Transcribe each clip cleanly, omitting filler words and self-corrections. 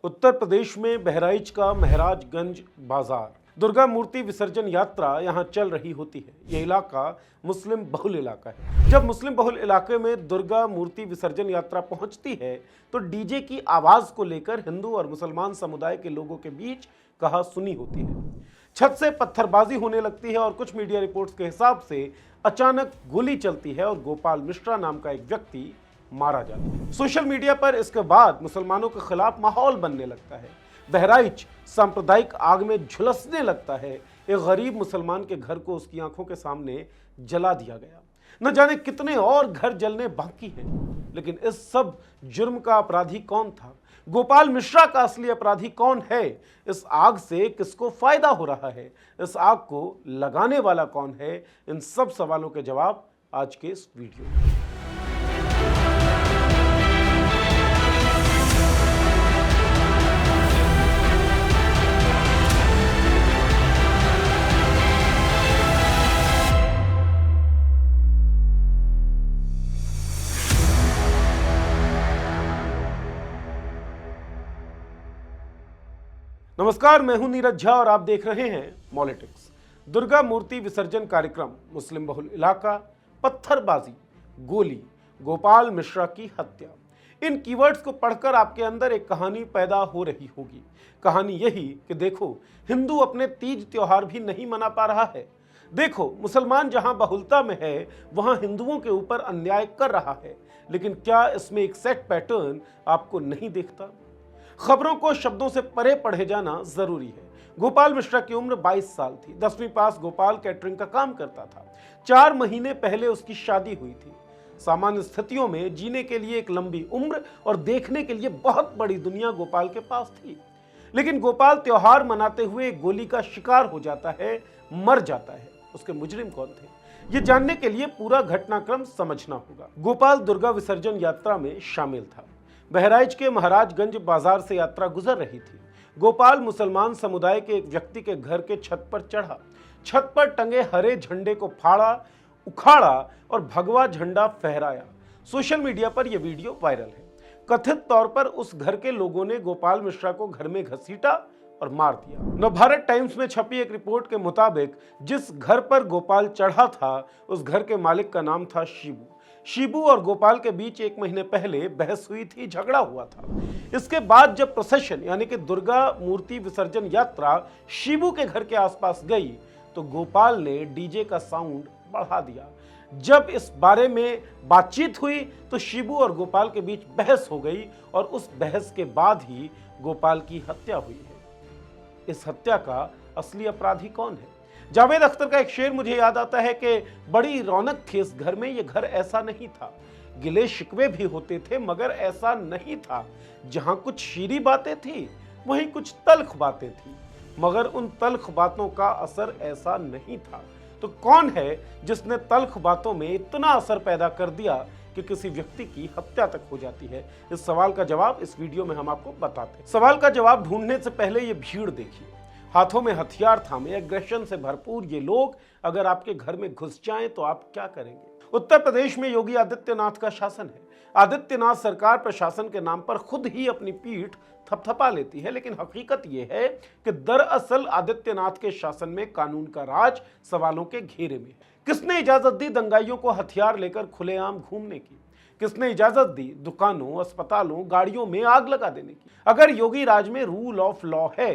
उत्तर प्रदेश में बहराइच का महराजगंज बाजार दुर्गा मूर्ति विसर्जन यात्रा यहां चल रही होती है। यह इलाका मुस्लिम बहुल इलाका है। जब मुस्लिम बहुल इलाके में दुर्गा मूर्ति विसर्जन यात्रा पहुंचती है तो डीजे की आवाज को लेकर हिंदू और मुसलमान समुदाय के लोगों के बीच कहा सुनी होती है। छत से पत्थरबाजी होने लगती है और कुछ मीडिया रिपोर्ट्स के हिसाब से अचानक गोली चलती है और गोपाल मिश्रा नाम का एक व्यक्ति मारा जाता है। सोशल मीडिया पर इसके बाद मुसलमानों के खिलाफ माहौल बनने लगता है। बहराइच सांप्रदायिक आग में झुलसने लगता है। एक गरीब मुसलमान के घर को उसकी आंखों के सामने जला दिया गया। न जाने कितने और घर जलने बाकी हैं। लेकिन इस सब जुर्म का अपराधी कौन था? गोपाल मिश्रा का असली अपराधी कौन है? इस आग से किसको फायदा हो रहा है? इस आग को लगाने वाला कौन है? इन सब सवालों के जवाब आज के इस वीडियो में। नमस्कार, मैं हूं नीरज झा और आप देख रहे हैं मॉलिटिक्स। दुर्गा मूर्ति विसर्जन कार्यक्रम, मुस्लिम बहुल इलाका, पत्थरबाजी, गोली, गोपाल मिश्रा की हत्या, इन कीवर्ड्स को पढ़कर आपके अंदर एक कहानी पैदा हो रही होगी। कहानी यही कि देखो, हिंदू अपने तीज त्योहार भी नहीं मना पा रहा है। देखो, मुसलमान जहां बहुलता में है वहां हिंदुओं के ऊपर अन्याय कर रहा है। लेकिन क्या इसमें एक सेट पैटर्न आपको नहीं दिखता? खबरों को शब्दों से परे पढ़े जाना जरूरी है। गोपाल मिश्रा की उम्र 22 साल थी। 10वीं पास गोपाल कैटरिंग का काम करता था। 4 महीने पहले उसकी शादी हुई थी। सामान्य स्थितियों में जीने के लिए एक लंबी उम्र और देखने के लिए बहुत बड़ी दुनिया गोपाल के पास थी। लेकिन गोपाल त्योहार मनाते हुए एक गोली का शिकार हो जाता है, मर जाता है। उसके मुजरिम कौन थे, ये जानने के लिए पूरा घटनाक्रम समझना होगा। गोपाल दुर्गा विसर्जन यात्रा में शामिल था। बहराइच के महराजगंज बाजार से यात्रा गुजर रही थी। गोपाल मुसलमान समुदाय के एक व्यक्ति के घर के छत पर चढ़ा। छत पर टंगे हरे झंडे को फाड़ा, उखाड़ा और भगवा झंडा फहराया। सोशल मीडिया पर यह वीडियो वायरल है। कथित तौर पर उस घर के लोगों ने गोपाल मिश्रा को घर में घसीटा और मार दिया। नवभारत टाइम्स में छपी एक रिपोर्ट के मुताबिक जिस घर पर गोपाल चढ़ा था उस घर के मालिक का नाम था शिबू। शिबू और गोपाल के बीच 1 महीने पहले बहस हुई थी, झगड़ा हुआ था। इसके बाद जब प्रोसेशन यानी कि दुर्गा मूर्ति विसर्जन यात्रा शिबू के घर के आसपास गई तो गोपाल ने डीजे का साउंड बढ़ा दिया। जब इस बारे में बातचीत हुई तो शिबू और गोपाल के बीच बहस हो गई और उस बहस के बाद ही गोपाल की हत्या हुई है। इस हत्या का असली अपराधी कौन है? जावेद अख्तर का एक शेर मुझे याद आता है कि बड़ी रौनक थी इस घर में, ये घर ऐसा नहीं था। गिले शिकवे भी होते थे मगर ऐसा नहीं था। जहां कुछ शीरी बातें थी वहीं कुछ तल्ख बातें थी, मगर उन तल्ख बातों का असर ऐसा नहीं था। तो कौन है जिसने तल्ख बातों में इतना असर पैदा कर दिया कि किसी व्यक्ति की हत्या तक हो जाती है? इस सवाल का जवाब इस वीडियो में हम आपको बताते हैं। सवाल का जवाब ढूंढने से पहले ये भीड़ देखिए। हाथों में हथियार थामे, एग्रेशन से भरपूर ये लोग अगर आपके घर में घुस जाएं तो आप क्या करेंगे? उत्तर प्रदेश में योगी आदित्यनाथ का शासन है। आदित्यनाथ सरकार प्रशासन के नाम पर खुद ही अपनी पीठ थपथपा लेती है, लेकिन हकीकत यह है कि दरअसल आदित्यनाथ के शासन में कानून का राज सवालों के घेरे में है। किसने इजाजत दी दंगाइयों को हथियार लेकर खुलेआम घूमने की? किसने इजाजत दी दुकानों, अस्पतालों, गाड़ियों में आग लगा देने की? अगर योगी राज में रूल ऑफ लॉ है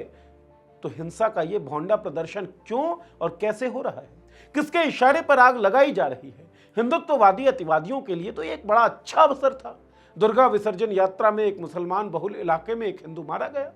तो हिंसा का ये भौंडा प्रदर्शन क्यों और कैसे हो रहा है? किसके इशारे पर आग लगाई जा रही है? हिंदुत्ववादी अतिवादियों के लिए तो ये एक बड़ा अच्छा अवसर था। दुर्गा विसर्जन यात्रा में एक मुसलमान बहुल इलाके में एक हिंदू मारा गया।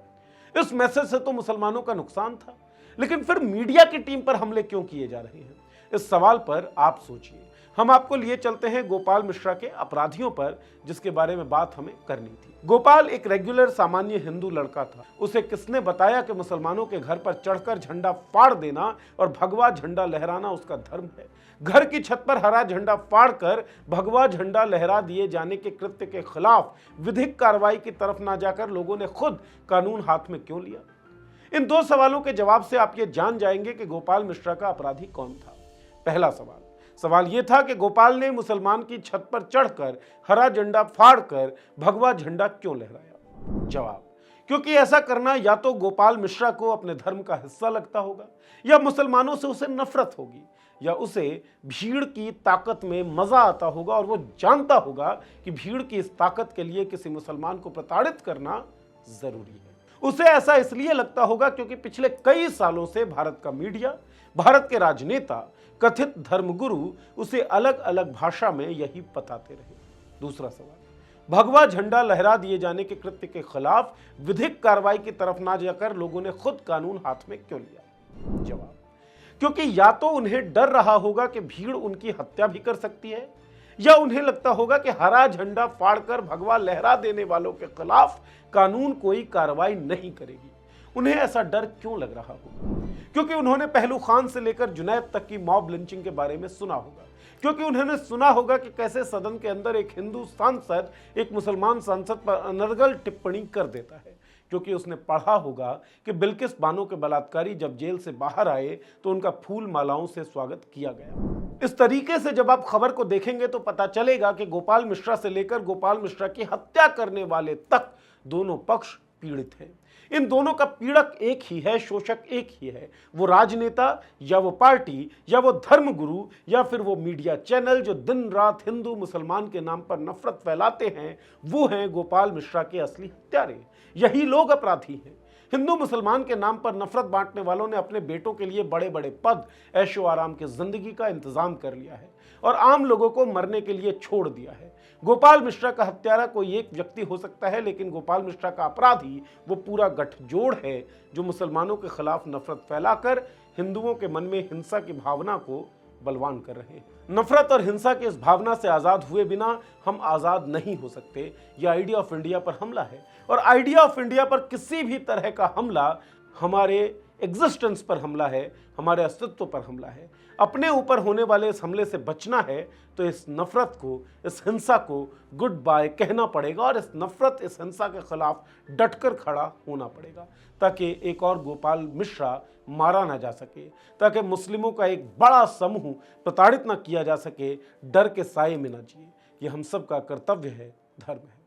इस मैसेज से तो मुसलमानों का नुकसान था, लेकिन फिर मीडिया की टीम पर हमले क्यों किए जा रहे हैं? इस सवाल पर आप सोचिए। हम आपको लिए चलते हैं गोपाल मिश्रा के अपराधियों पर, जिसके बारे में बात हमें करनी थी। गोपाल एक रेगुलर सामान्य हिंदू लड़का था। उसे किसने बताया कि मुसलमानों के घर पर चढ़कर झंडा फाड़ देना और भगवा झंडा लहराना उसका धर्म है? घर की छत पर हरा झंडा फाड़कर भगवा झंडा लहरा दिए जाने के कृत्य के खिलाफ विधिक कार्रवाई की तरफ ना जाकर लोगों ने खुद कानून हाथ में क्यों लिया? इन 2 सवालों के जवाब से आप ये जान जाएंगे कि गोपाल मिश्रा का अपराधी कौन था। पहला सवाल यह था कि गोपाल ने मुसलमान की छत पर चढ़कर हरा झंडा फाड़कर भगवा झंडा क्यों लहराया? जवाब, क्योंकि ऐसा करना या तो गोपाल मिश्रा को अपने धर्म का हिस्सा लगता होगा, या मुसलमानों से उसे नफरत होगी, या उसे भीड़ की ताकत में मजा आता होगा और वो जानता होगा कि भीड़ की इस ताकत के लिए किसी मुसलमान को प्रताड़ित करना जरूरी है। उसे ऐसा इसलिए लगता होगा क्योंकि पिछले कई सालों से भारत का मीडिया, भारत के राजनेता, कथित धर्मगुरु उसे अलग अलग भाषा में यही बताते रहे। दूसरा सवाल, भगवा झंडा लहरा दिए जाने के कृत्य के खिलाफ विधिक कार्रवाई की तरफ ना जाकर लोगों ने खुद कानून हाथ में क्यों लिया? जवाब, क्योंकि या तो उन्हें डर रहा होगा कि भीड़ उनकी हत्या भी कर सकती है, या उन्हें लगता होगा कि हरा झंडा फाड़कर भगवा लहरा देने वालों के खिलाफ कानून कोई कार्रवाई नहीं करेगी। उन्हें ऐसा डर क्यों लग रहा होगा? क्योंकि उन्होंने पहलू खान से लेकर जुनैद तक की मॉब लिंचिंग के बारे में सुना होगा, क्योंकि उन्होंने सुना होगा कि कैसे सदन के अंदर एक हिंदू सांसद एक मुसलमान सांसद पर अनर्गल टिप्पणी कर देता है, क्योंकि उसने पढ़ा होगा कि बिल्किस बानो के बलात्कारी जब जेल से बाहर आए तो उनका फूल मालाओं से स्वागत किया गया। इस तरीके से जब आप खबर को देखेंगे तो पता चलेगा कि गोपाल मिश्रा से लेकर गोपाल मिश्रा की हत्या करने वाले तक दोनों पक्ष पीड़ित हैं। इन दोनों का पीड़क एक ही है, शोषक एक ही है। वो राजनेता या वो पार्टी या वो धर्मगुरु या फिर वो मीडिया चैनल जो दिन रात हिंदू मुसलमान के नाम पर नफरत फैलाते हैं, वो हैं गोपाल मिश्रा के असली हत्यारे। यही लोग अपराधी हैं। हिंदू मुसलमान के नाम पर नफरत बांटने वालों ने अपने बेटों के लिए बड़े बड़े पद, ऐशो आराम की जिंदगी का इंतजाम कर लिया है और आम लोगों को मरने के लिए छोड़ दिया है। गोपाल मिश्रा का हत्यारा कोई एक व्यक्ति हो सकता है, लेकिन गोपाल मिश्रा का अपराधी वो पूरा गठजोड़ है जो मुसलमानों के खिलाफ नफरत फैलाकर हिंदुओं के मन में हिंसा की भावना को बलवान कर रहे हैं। नफरत और हिंसा की इस भावना से आज़ाद हुए बिना हम आज़ाद नहीं हो सकते। यह आइडिया ऑफ इंडिया पर हमला है और आइडिया ऑफ इंडिया पर किसी भी तरह का हमला हमारे एग्जिस्टेंस पर हमला है, हमारे अस्तित्व पर हमला है। अपने ऊपर होने वाले इस हमले से बचना है तो इस नफरत को, इस हिंसा को गुड बाय कहना पड़ेगा और इस नफरत, इस हिंसा के खिलाफ डटकर खड़ा होना पड़ेगा, ताकि एक और गोपाल मिश्रा मारा ना जा सके, ताकि मुस्लिमों का एक बड़ा समूह प्रताड़ित ना किया जा सके, डर के साए में ना जिए। ये हम सब का कर्तव्य है, धर्म है।